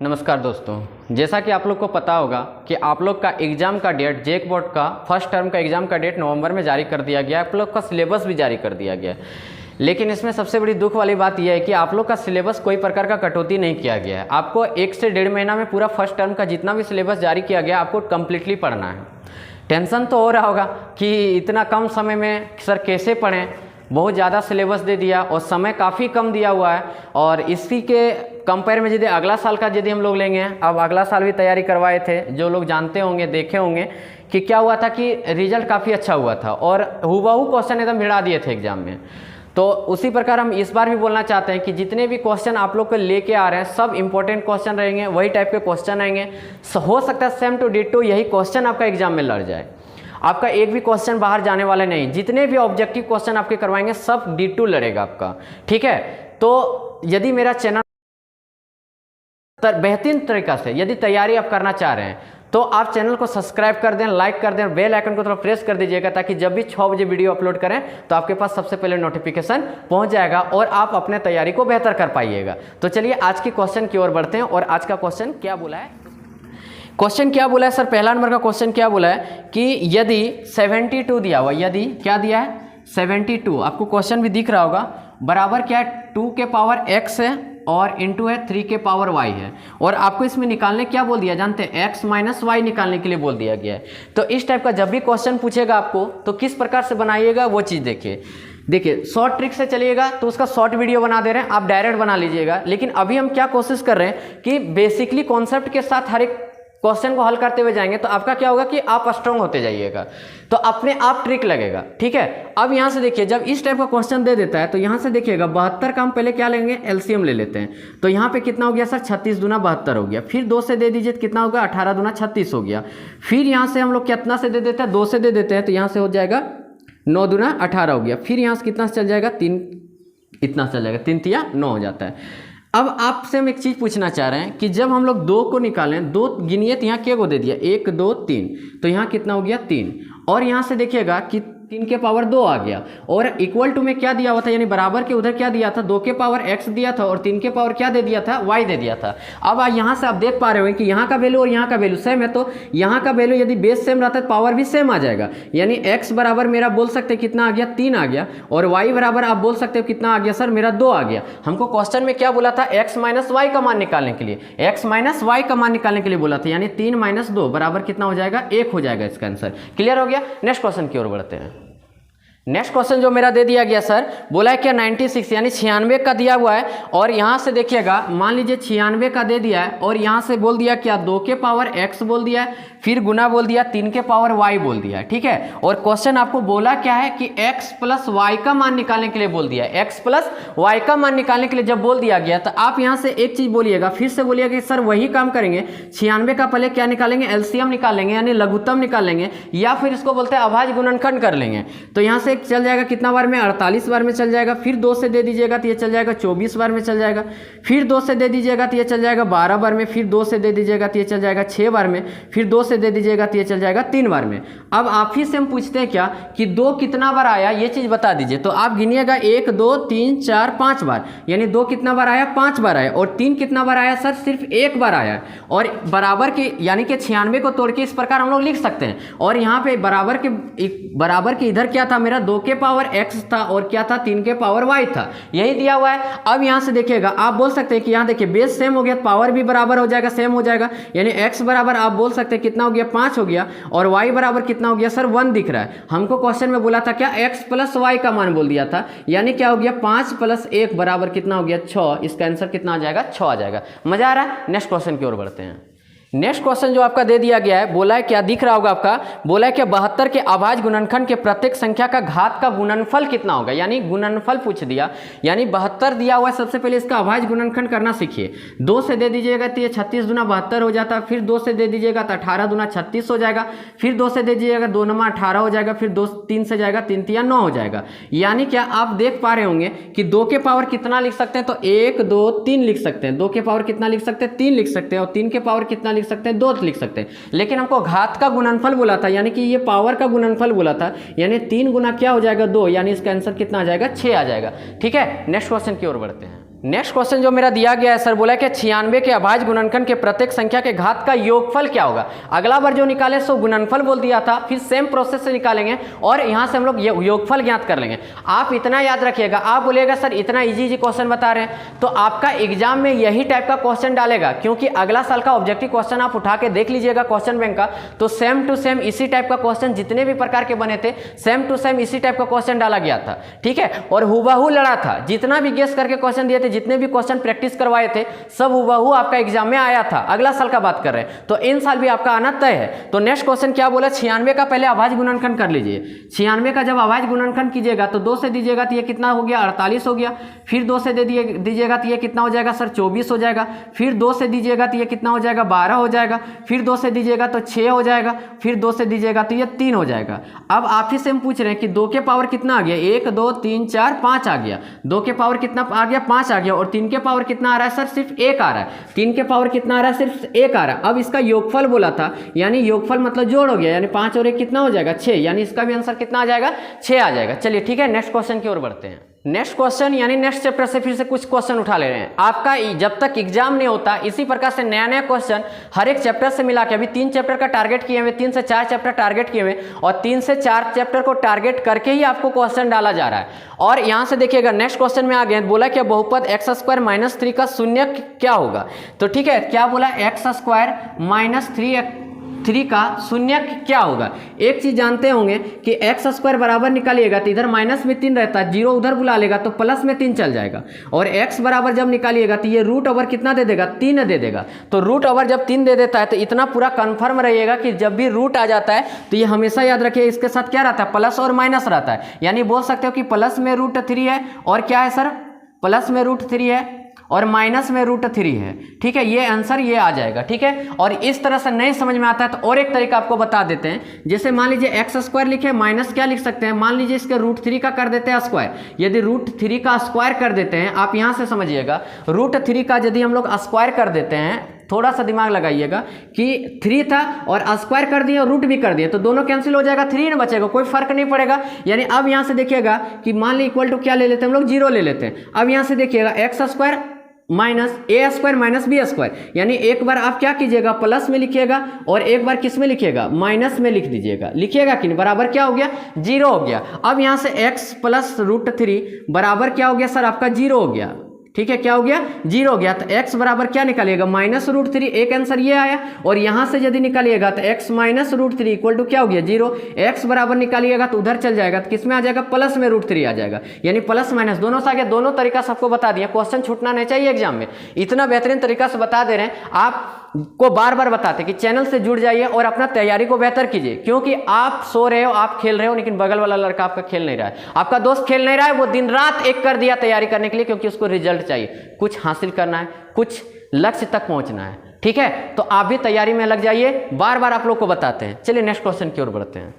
नमस्कार दोस्तों, जैसा कि आप लोग को पता होगा कि आप लोग का एग्ज़ाम का डेट जेक बोर्ड का फर्स्ट टर्म का एग्ज़ाम का डेट नवंबर में जारी कर दिया गया। आप लोग का सिलेबस भी जारी कर दिया गया, लेकिन इसमें सबसे बड़ी दुख वाली बात यह है कि आप लोग का सिलेबस कोई प्रकार का कटौती नहीं किया गया है। आपको 1 से 1.5 महीना में पूरा फर्स्ट टर्म का जितना भी सिलेबस जारी किया गया आपको कम्प्लीटली पढ़ना है। टेंशन तो हो रहा होगा कि इतना कम समय में सर कैसे पढ़ें, बहुत ज़्यादा सिलेबस दे दिया और समय काफ़ी कम दिया हुआ है। और इसी के कंपेयर में यदि अगला साल का यदि हम लोग लेंगे, अब अगला साल भी तैयारी करवाए थे, जो लोग जानते होंगे देखे होंगे कि क्या हुआ था कि रिजल्ट काफ़ी अच्छा हुआ था और हुबहू क्वेश्चन एकदम भिड़ा दिए थे एग्जाम में। तो उसी प्रकार हम इस बार भी बोलना चाहते हैं कि जितने भी क्वेश्चन आप लोग को लेके आ रहे हैं सब इंपॉर्टेंट क्वेश्चन रहेंगे, वही टाइप के क्वेश्चन आएंगे। हो सकता है सेम टू डिटो यही क्वेश्चन आपका एग्जाम में लड़ जाए, आपका एक भी क्वेश्चन बाहर जाने वाला नहीं। जितने भी ऑब्जेक्टिव क्वेश्चन आपके करवाएंगे सब D2 लड़ेगा आपका, ठीक है। तो यदि मेरा चैनल बेहतरीन तरीका से यदि तैयारी आप करना चाह रहे हैं तो आप चैनल को सब्सक्राइब कर दें, लाइक कर दें, बेल आइकन को थोड़ा प्रेस कर दीजिएगा ताकि जब भी 6 बजे वीडियो अपलोड करें तो आपके पास सबसे पहले नोटिफिकेशन पहुंच जाएगा और आप अपने तैयारी को बेहतर कर पाइएगा। तो चलिए आज की क्वेश्चन की ओर बढ़ते हैं। और आज का क्वेश्चन क्या बोला है, क्वेश्चन क्या बोला है सर, पहला नंबर का क्वेश्चन क्या बोला है कि यदि 72 दिया हुआ, यदि क्या दिया है 72, आपको क्वेश्चन भी दिख रहा होगा, बराबर क्या है 2 के पावर x है और इंटू है 3 के पावर y है। और आपको इसमें निकालने क्या बोल दिया जानते हैं, x माइनस वाई निकालने के लिए बोल दिया गया है। तो इस टाइप का जब भी क्वेश्चन पूछेगा आपको तो किस प्रकार से बनाइएगा वो चीज़ देखिए शॉर्ट ट्रिक से चलिएगा तो उसका शॉर्ट वीडियो बना दे रहे हैं, आप डायरेक्ट बना लीजिएगा। लेकिन अभी हम क्या कोशिश कर रहे हैं कि बेसिकली कॉन्सेप्ट के साथ हर एक क्वेश्चन को हल करते हुए जाएंगे तो आपका क्या होगा कि आप स्ट्रांग होते जाइएगा, तो अपने आप ट्रिक लगेगा, ठीक है। अब यहाँ से देखिए जब इस टाइप का क्वेश्चन दे देता है तो यहाँ से देखिएगा 72 का हम पहले क्या लेंगे, एलसीएम ले लेते हैं। तो यहाँ पे कितना हो गया सर, 36 दूना 72 हो गया। फिर 2 से दे दीजिए तो कितना होगा, 18 दूना 36 हो गया। फिर यहाँ से हम लोग कितना से दे देते हैं, 2 से दे देते हैं तो यहाँ से हो जाएगा 9 दूना 18 हो गया। फिर यहाँ से कितना चल जाएगा, 3 इतना चल जाएगा, 3 तिया 9 हो जाता है। अब आपसे हम एक चीज़ पूछना चाह रहे हैं कि जब हम लोग 2 को निकालें, 2 गिनिए तो यहाँ क्या को दे दिया, 1 2 3, तो यहाँ कितना हो गया 3। और यहाँ से देखिएगा कि 3 के पावर 2 आ गया और इक्वल टू में क्या दिया हुआ था, यानी बराबर के उधर क्या दिया था, 2 के पावर x दिया था और 3 के पावर क्या दे दिया था, y दे दिया था। अब यहाँ से आप देख पा रहे हो कि यहाँ का वैल्यू और यहाँ का वैल्यू सेम है, तो यहाँ का वैल्यू यदि बेस सेम रहता है पावर भी सेम आ जाएगा। यानी x बराबर मेरा बोल सकते हैं कितना आ गया, 3 आ गया, और y बराबर आप बोल सकते हो कितना आ गया सर, मेरा 2 आ गया। हमको क्वेश्चन में क्या बोला था, x माइनस वाई का मान निकालने के लिए, x माइनस वाई का मान निकालने के लिए बोला था, यानी 3 माइनस 2 बराबर कितना हो जाएगा, 1 हो जाएगा इसका आंसर। क्लियर हो गया। नेक्स्ट क्वेश्चन की ओर बढ़ते हैं। नेक्स्ट क्वेश्चन जो मेरा दे दिया गया सर, बोला है क्या 96 यानी 96 का दिया हुआ है। और यहाँ से देखिएगा मान लीजिए 96 का दे दिया है और यहाँ से बोल दिया क्या, 2 के पावर x बोल दिया है, फिर गुना बोल दिया, 3 के पावर y बोल दिया है, ठीक है। और क्वेश्चन आपको बोला क्या है कि x प्लस वाई का मान निकालने के लिए बोल दिया है। x प्लस वाई का मान निकालने के लिए जब बोल दिया गया तो आप यहाँ से एक चीज़ बोलिएगा, फिर से बोलिएगा कि सर वही काम करेंगे, 96 का पहले क्या निकालेंगे, एलसीएम निकालेंगे यानी लघुत्तम निकालेंगे, या फिर इसको बोलते हैं अभाज्य गुणनखंड कर लेंगे। तो यहाँ से चल जाएगा कितना बार में, 48 बार में चल जाएगा। फिर 2 से दे दीजिएगा तो ये चल जाएगा 24 बार में चल जाएगा। फिर 2 से दे दीजिएगा तो ये चल जाएगा 12 बार में। फिर 2 से दे दीजिएगा तो ये चल जाएगा 6 बार में। फिर 2 से दे दीजिएगा तो ये चल जाएगा 3 बार में। अब आप ही से हम पूछते हैं क्या कि 2 कितना बार आया ये चीज़ बता दीजिए। तो आप गिनिएगा 1 2 3 4 5 बार, यानी 2 कितना बार आया, 5 बार आया। और 3 कितना बार आया सर, सिर्फ 1 बार आया। और बराबर के यानी कि 96 को तोड़ के इस प्रकार हम लोग लिख सकते हैं। और यहाँ पे बराबर के इधर क्या था मेरा, 2 के पावर x था और क्या था, 3 के पावर y था, यही दिया हुआ है। अब यहाँ से देखिएगा आप बोल सकते हैं कि यहाँ देखिए बेस सेम हो गया, पावर भी बराबर हो जाएगा, सेम हो जाएगा, यानी x बराबर आप बोल सकते हैं कितना हो गया, 5 हो गया, और y बराबर कितना हो गया सर, 1 दिख रहा है। हमको क्वेश्चन में बोला था क्या, x प्लस वाई का मान बोल दिया था, यानी क्या हो गया 5 प्लस 1 बराबर कितना हो गया 6। इसका आंसर कितना आ जाएगा, 6 आ जाएगा। मजा आ रहा है। नेक्स्ट क्वेश्चन की ओर बढ़ते हैं। नेक्स्ट क्वेश्चन जो आपका दे दिया गया है, बोला है क्या, दिख रहा होगा आपका, बोला है कि 72 के अभाज्य गुणनखंड के प्रत्येक संख्या का घात का गुणनफल कितना होगा, यानी गुणनफल पूछ दिया। यानी 72 दिया हुआ है, सबसे पहले इसका अभाज्य गुणनखंड करना सीखिए। 2 से दे दीजिएगा तो ये 36 दूना 72 हो जाता है। फिर 2 से दे दीजिएगा तो 18 दूना 36 हो जाएगा। फिर 2 से दे दीजिएगा 2 नमा 18 हो जाएगा। फिर 3 से जाएगा 3 तिया 9 हो जाएगा। यानी क्या आप देख पा रहे होंगे कि 2 के पावर कितना लिख सकते हैं, तो 1 2 3 लिख सकते हैं। 2 के पावर कितना लिख सकते हैं, 3 लिख सकते हैं। और 3 के पावर कितना लिख सकते हैं, 2 लिख सकते हैं। लेकिन हमको घात का गुणनफल बोला था, यानी कि ये पावर का गुणनफल बोला था, यानी 3 गुना क्या हो जाएगा 2, यानी इसका आंसर कितना आ जाएगा 6 आ जाएगा। ठीक है, नेक्स्ट क्वेश्चन की ओर बढ़ते हैं। नेक्स्ट क्वेश्चन जो मेरा दिया गया है सर, बोला कि 96 के अभाज्य गुणनखंड के प्रत्येक संख्या के घात का योगफल क्या होगा। अगला बार जो निकाले सो गुणनफल बोल दिया था, फिर सेम प्रोसेस से निकालेंगे और यहाँ से हम लोग योगफल ज्ञात कर लेंगे। आप इतना याद रखिएगा, आप बोलिएगा सर इतना इजी क्वेश्चन बता रहे हैं, तो आपका एग्जाम में यही टाइप का क्वेश्चन डालेगा, क्योंकि अगला साल का ऑब्जेक्टिव क्वेश्चन आप उठा के देख लीजिएगा क्वेश्चन बैंक का, तो सेम टू सेम इसी टाइप का क्वेश्चन जितने भी प्रकार के बने थे सेम टू सेम इसी टाइप का क्वेश्चन डाला गया था, ठीक है। और हुबहू लड़ा था, जितना भी गेस करके क्वेश्चन दिए थे, जितने भी क्वेश्चन प्रैक्टिस करवाए थे, सब हुबहू आपका एग्जाम में आया था। अगला साल का बात कर रहे हैं, तो इन साल भी आपका आना तय है। तो नेक्स्ट क्वेश्चन क्या बोला, 96 का पहले अभाज्य गुणनखंड कर लीजिए। 96 का जब अभाज्य गुणनखंड कीजिएगा तो 2 से दीजिएगा तो ये कितना हो गया, 48 हो गया। फिर 2 से दीजिएगा तो ये कितना हो जाएगा सर, 24 हो जाएगा। फिर 2 से दीजिएगा तो ये कितना हो जाएगा, 12 हो जाएगा। फिर 2 से दीजिएगा तो 6 हो जाएगा। फिर 2 से दीजिएगा तो ये 3 हो जाएगा। अब आप ही से हम पूछ रहे हैं कि 2 के पावर कितना आ गया, 1 2 3 4 5 आ गया। 2 के पावर कितना आ गया, 5 आ गया। और 3 के पावर कितना आ रहा है सर, सिर्फ 1 आ रहा है। 3 के पावर कितना आ रहा है, सिर्फ 1 आ रहा है। अब इसका योगफल बोला था, यानी योगफल मतलब जोड़ हो गया, यानी 5 और 1 कितना हो जाएगा, 6, यानी इसका भी आंसर कितना आ जाएगा, 6 आ जाएगा। चलिए ठीक है, नेक्स्ट क्वेश्चन की ओर बढ़ते हैं। नेक्स्ट क्वेश्चन यानी नेक्स्ट चैप्टर से फिर से कुछ क्वेश्चन उठा ले रहे हैं। आपका जब तक एग्जाम नहीं होता इसी प्रकार से नया नया क्वेश्चन हर एक चैप्टर से मिला के, अभी 3 चैप्टर का टारगेट किए हुए, 3 से 4 चैप्टर टारगेट किए हुए, और 3 से 4 चैप्टर को टारगेट करके ही आपको क्वेश्चन डाला जा रहा है। और यहाँ से देखिएगा नेक्स्ट क्वेश्चन में आ गए, बोला कि बहुपद x² - 3 का शून्य क्या होगा। तो ठीक है, क्या बोला, x² - 3 का शून्य क्या होगा। एक चीज जानते होंगे कि x² बराबर निकालिएगा तो इधर माइनस में 3 रहता है, 0 उधर बुला लेगा तो प्लस में 3 चल जाएगा। और x बराबर जब निकालिएगा तो ये रूट ओवर कितना दे देगा, 3 दे देगा। तो रूट ओवर जब 3 दे देता है तो इतना पूरा कंफर्म रहिएगा कि जब भी रूट आ जाता है तो ये हमेशा याद रखिए इसके साथ क्या रहता है, प्लस और माइनस रहता है। यानी बोल सकते हो कि प्लस में √3 है और क्या है सर, प्लस में √3 है और माइनस में √3 है। ठीक है, ये आंसर ये आ जाएगा। ठीक है, और इस तरह से नहीं समझ में आता है तो और एक तरीका आपको बता देते हैं। जैसे मान लीजिए x² लिखे, माइनस क्या लिख सकते हैं, मान लीजिए इसके √3 का कर देते हैं स्क्वायर। यदि √3 का स्क्वायर कर देते हैं, आप यहाँ से समझिएगा, √3 का यदि हम लोग स्क्वायर कर देते हैं, थोड़ा सा दिमाग लगाइएगा कि 3 था और स्क्वायर कर दिए और रूट भी कर दिए तो दोनों कैंसिल हो जाएगा, 3 न बचेगा, कोई फर्क नहीं पड़ेगा। यानी अब यहाँ से देखिएगा कि मान ली इक्वल टू क्या ले लेते हैं हम लोग, 0 ले लेते हैं। अब यहाँ से देखिएगा x² minus a² minus b², यानी एक बार आप क्या कीजिएगा, प्लस में लिखिएगा और एक बार किस में लिखिएगा, माइनस में लिख दीजिएगा। लिखिएगा कि नहीं, बराबर क्या हो गया, 0 हो गया। अब यहाँ से x + √3 बराबर क्या हो गया सर, आपका 0 हो गया। ठीक है, क्या हो गया, 0 हो गया। तो x बराबर क्या निकालिएगा, -√3, एक आंसर ये आया। और यहाँ से यदि निकालिएगा तो x - √3 इक्वल टू क्या हो गया, 0। x बराबर निकालिएगा तो उधर चल जाएगा तो किस में आ जाएगा, प्लस में √3 आ जाएगा। यानी प्लस माइनस दोनों से आ गया। दोनों तरीका सबको बता दिया, क्वेश्चन छूटना नहीं चाहिए एग्जाम में, इतना बेहतरीन तरीका से बता दे रहे हैं। आपको बार बार बताते कि चैनल से जुड़ जाइए और अपना तैयारी को बेहतर कीजिए, क्योंकि आप सो रहे हो, आप खेल रहे हो, लेकिन बगल वाला लड़का आपका खेल नहीं रहा है, आपका दोस्त खेल नहीं रहा है, वो दिन रात एक कर दिया तैयारी करने के लिए, क्योंकि उसको रिजल्ट चाहिए, कुछ हासिल करना है, कुछ लक्ष्य तक पहुंचना है। ठीक है, तो आप भी तैयारी में लग जाइए, बार बार आप लोग को बताते हैं। चलिए नेक्स्ट क्वेश्चन की ओर बढ़ते हैं।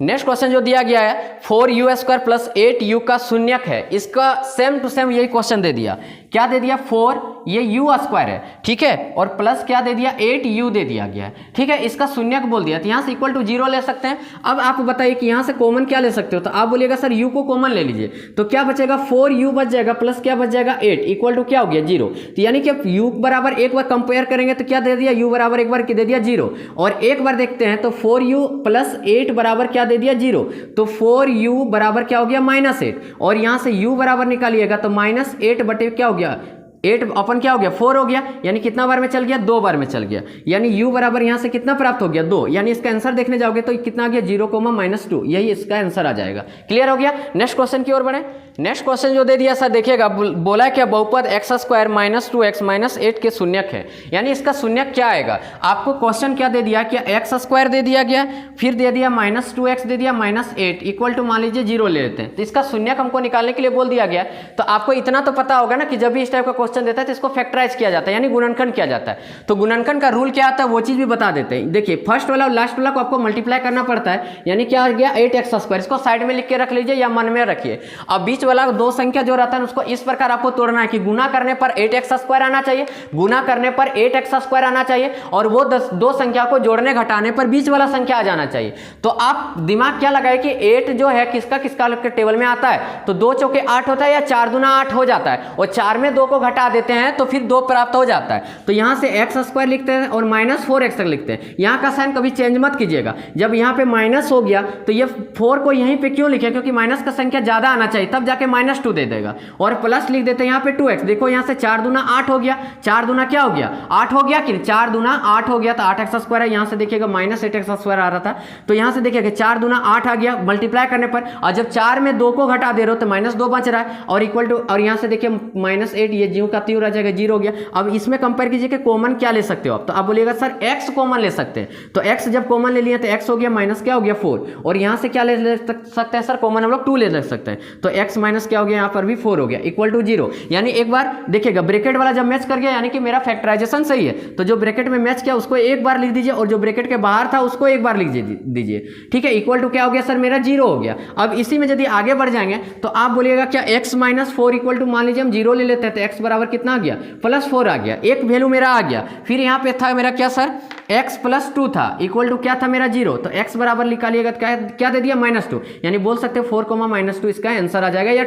नेक्स्ट क्वेश्चन जो दिया गया है, 4u² + 8u का शून्यक है। इसका सेम टू सेम यही क्वेश्चन दे दिया। क्या दे दिया, 4, ये u² है, ठीक है, और प्लस क्या दे दिया, 8u दे दिया गया है। ठीक है, इसका शून्यक बोल दिया तो यहाँ से इक्वल टू 0 ले सकते हैं। अब आप बताइए कि यहाँ से कॉमन क्या ले सकते हो, तो आप बोलिएगा सर u को कॉमन ले लीजिए, तो क्या बचेगा, 4u बच जाएगा, प्लस क्या बच जाएगा, 8 इक्वल टू क्या हो गया, 0। तो यानी कि u बराबर एक बार कंपेयर करेंगे तो क्या दे दिया, u बराबर एक बार दे दिया 0, और एक बार देखते हैं तो 4u + 8 बराबर क्या दे दिया, 0। तो 4u बराबर क्या हो गया, -8, और यहाँ से u बराबर निकालिएगा तो -8 बटे क्या हो गया, 8 अपन क्या हो गया, 4 हो गया। यानी कितना बार में चल गया, 2 बार में चल गया। यानी u बराबर यहाँ से कितना प्राप्त हो गया, 2। यानी इसका आंसर देखने जाओगे तो कितना आ गया, 0, -2, यही इसका आंसर आ जाएगा। क्लियर हो गया। नेक्स्ट क्वेश्चन की ओर बढ़े। नेक्स्ट क्वेश्चन जो दे दिया सर, देखिएगा, बोला क्या, बहुपद x² - 2x - 8 के शून्यक है। यानी इसका शून्यक क्या आएगा, आपको क्वेश्चन क्या दे दिया, क्या x² दे दिया गया, फिर दे दिया -2x दे दिया, -8 इक्वल टू मान लीजिए 0 ले लेते हैं। तो इसका शून्यक हमको निकालने के लिए बोल दिया गया। तो आपको इतना तो पता होगा ना कि जब भी इस टाइप का क्वेश्चन देता है तो इसको फैक्टराइज किया जाता है, यानी गुणनखंड किया जाता है। तो गुणनखंड का रूल क्या आता है वो चीज भी बता देते हैं। देखिए फर्स्ट वाला और लास्ट वाला को आपको मल्टीप्लाई करना पड़ता है, यानी क्या आ गया 8x²। इसको साइड में लिख के रख लीजिए या मन में रखिए। अब बीच वाला दो संख्या जो रहता है उसको इस प्रकार आपको तोड़ना है कि गुना करने पर 8x² आना चाहिए, गुना करने पर 8x² आना चाहिए, और वो दो संख्या को जोड़ने घटाने पर बीच वाला संख्या आ जाना चाहिए। तो आप दिमाग क्या लगाए कि 8 जो है किसका किसका के टेबल में आता है, तो 2 चौके 8 होता है या 4 दूना 8 हो जाता है, और 4 में 2 को घटा देते हैं तो फिर 2 प्राप्त हो जाता है। तो यहां से x² लिखते हैं और -4x तक लिखते हैं। यहां का साइन कभी चेंज मत कीजिएगा। जब यहां पे माइनस हो गया तो ये 4 को यहीं पे क्यों लिखे, क्योंकि माइनस का संख्या ज्यादा आना चाहिए, तब जाके -2 दे देगा। और प्लस लिख देते हैं यहाँ पे 2x। देखो यहाँ से 4 दूना 8 हो गया, 4 दूना क्या हो गया 8 हो गया कि 4 दूना 8 हो गया, तो 8x² है। यहाँ से देखिएगा -8x² आ रहा था, तो यहाँ से देखिएगा 4 दूना 8 आ गया मल्टीप्लाई करने पर। और जब 4 में 2 को घटा दे रहे हो तो -2 बच रहा है, और इक्वल टू, और यहाँ से देखिए -8, ये जीरो का त्यों रह जाएगा, 0 हो गया। अब इसमें कंपेयर कीजिए कि कॉमन क्या ले सकते हो आप, तो आप बोलिएगा सर x कॉमन ले सकते हैं। तो x जब कॉमन ले लिया तो x हो गया माइनस क्या हो गया 4, और यहाँ से क्या ले सकते हैं सर कॉमन हम लोग 2 ले सकते हैं। तो x माइनस क्या हो गया यहाँ पर भी 4 हो गया, इक्वल टू 0। यानी एक बार देखिएगा ब्रैकेट वाला जब मैच कर गया यानी कि मेरा फैक्टराइजेशन सही है, तो जो ब्रैकेट में मैच किया उसको एक बार लिख दीजिए, और जो ब्रैकेट के बाहर था उसको एक बार लिख दीजिए। ठीक है, इक्वल टू क्या हो गया सर मेरा 0 हो गया। अब इसी में यदि आगे बढ़ जाएंगे तो आप बोलिएगा क्या x - 4 इक्वल टू, मान लीजिए हम 0 ले लेते हैं, तो x बराबर कितना आ गया +4 आ गया, एक वैल्यू मेरा आ गया। फिर यहाँ पे था मेरा क्या सर x + 2 था, इक्वल टू क्या था मेरा 0, तो x बराबर निकालिएगा तो क्या दे दिया -2, यानी बोल सकते हैं 4, -2 इसका आंसर आ जाएगा, या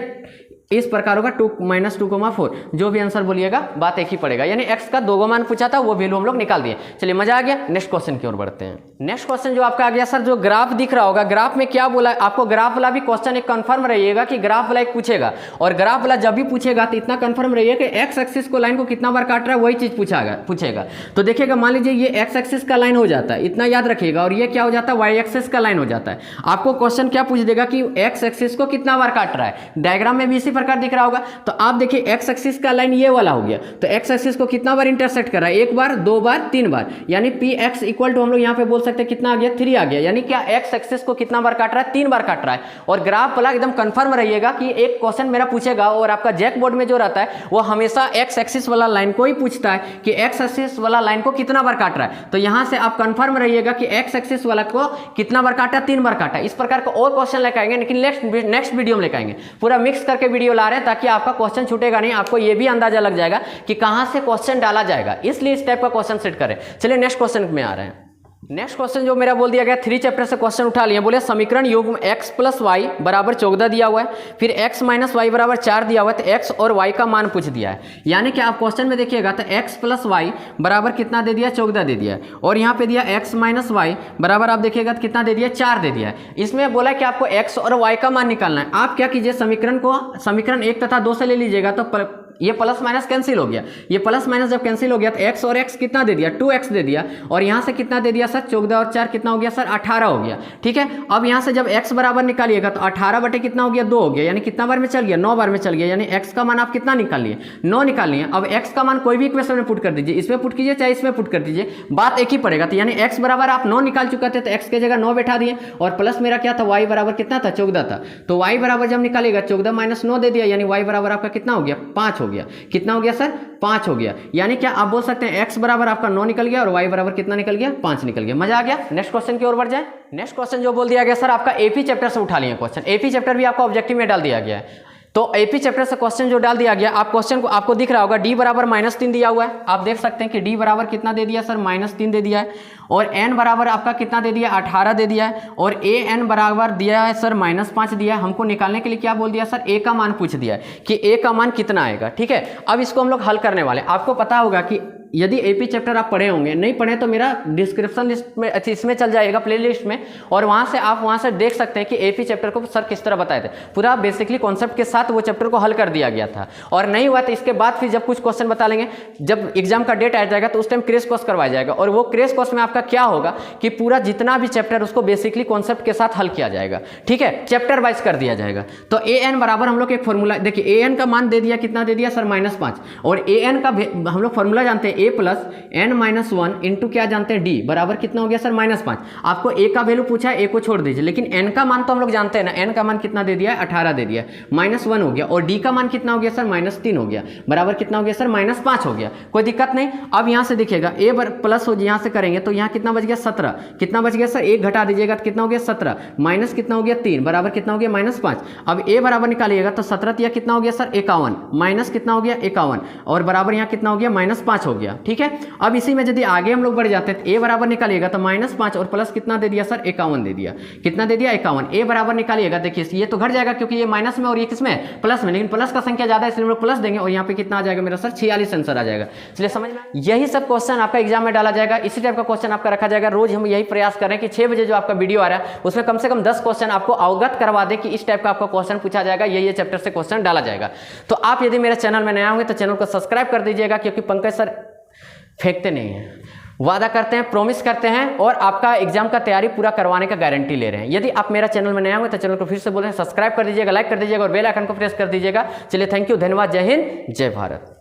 इस प्रकार होगा 2 - 4, जो भी आंसर बोलिएगा बात एक ही पड़ेगा। यानी x का 2 मान पूछा था, वो वैल्यू हम लोग निकाल दिए। चलिए मजा आ गया। नेक्स्ट क्वेश्चन की ओर बढ़ते हैं। नेक्स्ट क्वेश्चन जो आपका आ गया सर, जो ग्राफ दिख रहा होगा, ग्राफ में क्या बोला है आपको, ग्राफ वाला भी क्वेश्चन एक कंफर्म रहिएगा कि ग्राफ वाला एक पूछेगा, और ग्राफ वाला जब भी पूछेगा तो इतना कंफर्म रहिए कि x एक्सिस को लाइन को कितना बार काट रहा है, वही चीज पूछेगा। तो देखिएगा मान लीजिए ये x एक्सिस का लाइन हो जाता है, इतना याद रखिएगा, और ये क्या हो जाता है y एक्सिस का लाइन हो जाता है। आपको क्वेश्चन क्या पूछ देगा कि x एक्सिस को कितना बार काट रहा है, डायग्राम में भी इसी प्रकार दिख रहा होगा। तो आप देखिए x एक्सिस का लाइन ये वाला हो गया, तो x एक्सिस को कितना बार इंटरसेक्ट कर रहा है, एक बार, 2 बार, 3 बार, यानी px इक्वल टू हम लोग यहाँ पे बोल सकते हैं कितना आ गया 3 आ गया। यानी क्या x एक्सिस को कितना बार काट रहा है, 3 बार काट रहा है। और ग्राफ वाला एकदम कंफर्म रहिएगा कि एक क्वेश्चन मेरा पूछेगा, और आपका जैक बोर्ड में जो रहता है वो हमेशा x एक्सिस वाला लाइन को ही पूछता है कि x एक्सिस वाला लाइन को कितना बार काट रहा है। तो यहाँ से आप कंफर्म रहिएगा कि x एक्सिस वाला को कितना बार काटा, 3 बार काटा। इस प्रकार का और क्वेश्चन लेकर आएंगे, लेकिन नेक्स्ट वीडियो में लेकर आएंगे, पूरा मिक्स करके वीडियो ला रहे हैं ताकि आपका क्वेश्चन छूटेगा नहीं, आपको ये भी अंदाजा लग जाएगा कि कहां से क्वेश्चन डाला जाएगा, इसलिए इस टाइप का क्वेश्चन सेट करें। चलिए नेक्स्ट क्वेश्चन में आ रहे हैं। नेक्स्ट क्वेश्चन जो मेरा बोल दिया गया 3 चैप्टर से क्वेश्चन उठा लिए, बोले समीकरण युग्म x + y = 14 दिया हुआ है, फिर x - y = 4 दिया हुआ है, तो x और y का मान पूछ दिया है। यानी कि आप क्वेश्चन में देखिएगा तो x + y बराबर कितना दे दिया, 14 दे दिया है, और यहाँ पे दिया x - y बराबर आप देखिएगा तो कितना दे दिया, 4 दे दिया है। इसमें बोला कि आपको x और y का मान निकालना है। आप क्या कीजिए, समीकरण 1 तथा 2 से ले लीजिएगा, तो ये प्लस माइनस कैंसिल हो गया, ये प्लस माइनस जब कैंसिल हो गया तो x और x कितना दे दिया, 2x दे दिया, और यहाँ से कितना दे दिया सर 14 और 4 कितना हो गया सर 18 हो गया। ठीक है, अब यहाँ से जब x बराबर निकालिएगा तो 18 बटे कितना हो गया 2 हो गया, यानी कितना बार में चल गया 9 बार में चल गया, यानी x का मान आप कितना निकाल लिए 9 निकाल लिए। अब x का मान कोई भी इक्वेशन में पुट कर दीजिए, इसमें पुट कीजिए चाहे इसमें पुट कर दीजिए, बात एक ही पड़ेगा। तो यानी x बराबर आप 9 निकाल चुके थे, तो x की जगह 9 बैठा दिए, और प्लस मेरा क्या था y बराबर कितना था 14 था, तो y बराबर जब निकालेगा 14 - 9 दे दिया, यानी y बराबर आपका कितना हो गया 5 हो गया। कितना हो गया सर 5 हो गया। यानी क्या आप बोल सकते हैं x बराबर आपका 9 निकल गया और y बराबर कितना निकल गया 5 निकल गया। मजा आ गया। नेक्स्ट क्वेश्चन की ओर बढ़ जाए। नेक्स्ट क्वेश्चन जो बोल दिया गया सर आपका एपी चैप्टर से उठा लिया क्वेश्चन, एपी चैप्टर भी आपको ऑब्जेक्टिव में डाल दिया गया है। तो एपी चैप्टर से क्वेश्चन जो डाल दिया गया, आप क्वेश्चन को आपको दिख रहा होगा d बराबर -3 दिया हुआ है, आप देख सकते हैं कि d बराबर कितना दे दिया सर -3 दे दिया है, और n बराबर आपका कितना दे दिया 18 दे दिया है, और a n बराबर दिया है सर -5 दिया है। हमको निकालने के लिए क्या बोल दिया सर a का मान पूछ दिया है कि a का मान कितना आएगा। ठीक है, अब इसको हम लोग हल करने वाले। आपको पता होगा कि यदि एपी चैप्टर आप पढ़े होंगे, नहीं पढ़े तो मेरा डिस्क्रिप्शन लिस्ट में इसमें चल जाएगा प्लेलिस्ट में, और वहां से आप वहां से देख सकते हैं कि एपी चैप्टर को सर किस तरह बताए थे। पूरा बेसिकली कॉन्सेप्ट के साथ वो चैप्टर को हल कर दिया गया था, और नहीं हुआ तो इसके बाद फिर जब कुछ क्वेश्चन बता लेंगे, जब एग्जाम का डेट आ जाएगा तो उस टाइम क्रैश कोर्स करवाया जाएगा, और वो क्रैश कोर्स में आपका क्या होगा कि पूरा जितना भी चैप्टर उसको बेसिकली कॉन्सेप्ट के साथ हल किया जाएगा। ठीक है, चैप्टर वाइज कर दिया जाएगा। तो ए एन बराबर हम लोग एक फॉर्मूला देखिए, ए एन का मान दे दिया, कितना दे दिया सर -5, और ए एन का हम लोग फॉर्मूला जानते हैं a plus n minus one into क्या जानते हैं डी बराबर कितना हो गया सर -5। आपको ए का वैल्यू पूछा है, ए को छोड़ दीजिए, लेकिन एन का मान तो हम लोग जानते हैं ना, एन का मान कितना दे दिया है 18 दे दिया, -1 हो गया, और डी का मान कितना हो गया सर -3 हो गया, बराबर कितना हो गया सर -5 हो गया। कोई दिक्कत नहीं। अब यहाँ से देखिएगा ए प्लस हो, यहाँ से करेंगे तो यहाँ कितना बच गया 17, कितना बच गया सर 1 घटा दीजिएगा तो कितना हो गया 17, माइनस कितना हो गया 3 बराबर कितना हो गया -5। अब ए बराबर निकालिएगा तो 17 या कितना हो गया सर 51, माइनस कितना हो गया 51, और बराबर यहाँ कितना हो गया -5 हो गया। ठीक है, अब इसी में यदि आगे हम लोग बढ़ जाते हैं तो ए बराबर निकालिएगा तो -5 और प्लस कितना दे दिया सर 51 दे दिया, कितना दे दिया 51। ए बराबर निकालिएगा, देखिए ये तो घट जाएगा क्योंकि ये माइनस में और ये किसमें प्लस में, लेकिन प्लस का संख्या ज्यादा है इसलिए हम लोग प्लस देंगे, और यहाँ पे कितना आ जाएगा मेरा सर 46 आंसर आ जाएगा। इसलिए समझ में यही सब क्वेश्चन आपका एग्जाम में डाला जाएगा, इसी टाइप का क्वेश्चन आपका रखा जाएगा। रोज हम यही प्रयास कर रहे हैं कि 6 बजे जो आपका वीडियो आ रहा है उसमें कम से कम 10 क्वेश्चन आपको अवगत करवा दे कि इस टाइप का आपका क्वेश्चन पूछा जाएगा, ये चैप्टर से क्वेश्चन डाला जाएगा। तो आप यदि मेरे चैनल में नया होंगे तो चैनल को सब्सक्राइब कर दीजिएगा, क्योंकि पंकज सर फेंकते नहीं हैं, वादा करते हैं, प्रॉमिस करते हैं, और आपका एग्जाम का तैयारी पूरा करवाने का गारंटी ले रहे हैं। यदि आप मेरा चैनल में नया होंगे तो चैनल को फिर से बोल रहे हैं सब्सक्राइब कर दीजिएगा, लाइक कर दीजिएगा और बेल आइकन को प्रेस कर दीजिएगा। चलिए, थैंक यू, धन्यवाद, जय हिंद, जय भारत।